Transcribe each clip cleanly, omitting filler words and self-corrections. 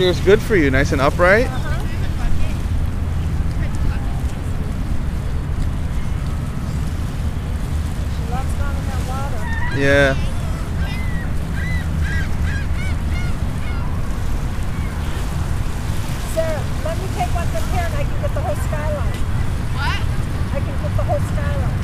chair's good for you, nice and upright. She loves going in that water. Yeah. Sarah, let me take one from here and I can get the whole skyline. What? I can get the whole skyline.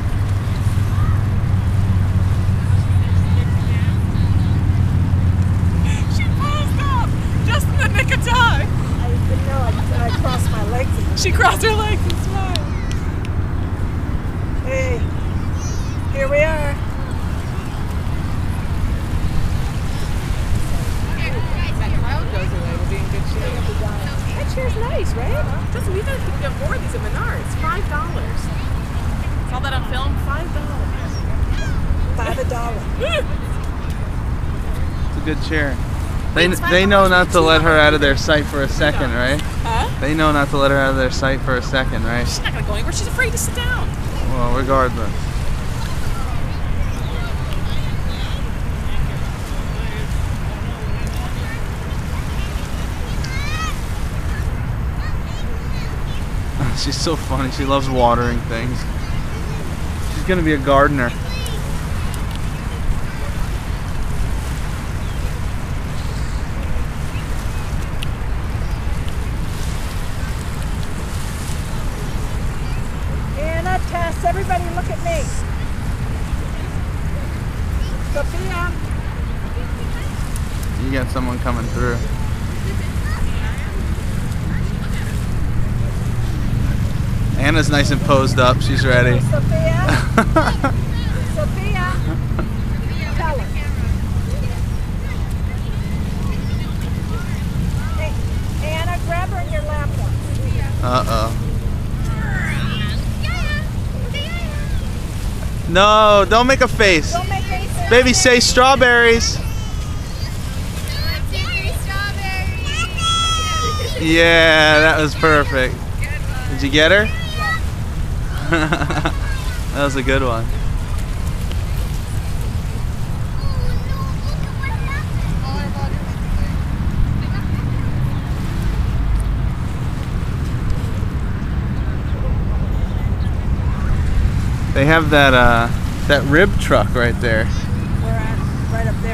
She posed up just in the nick of time. I didn't know. I crossed my legs. She crossed her legs and smiled. Hey, here we are. That cloud goes away, we'll be in good shape. That chair's nice, right? Doesn't we can get more of these at Menards. $5. Saw that on film. $5. $5. It's a good chair. They know not to let her out of their sight for a second, right? Huh? They know not to let her out of their sight for a second, right? She's not gonna go anywhere. She's afraid to sit down. Well, regardless. She's so funny. She loves watering things. She's gonna be a gardener. Anna, Tess, everybody look at me. Sophia. You got someone coming through. Anna's nice and posed up. She's ready. Sophia. Sophia. Tell her. Hey, Anna, grab her in your lap once. Uh-oh. No, don't make a face. Don't make any sense. Baby, say strawberries. Yeah, that was perfect. Did you get her? That was a good one. They have that rib truck right there. We're at right up there.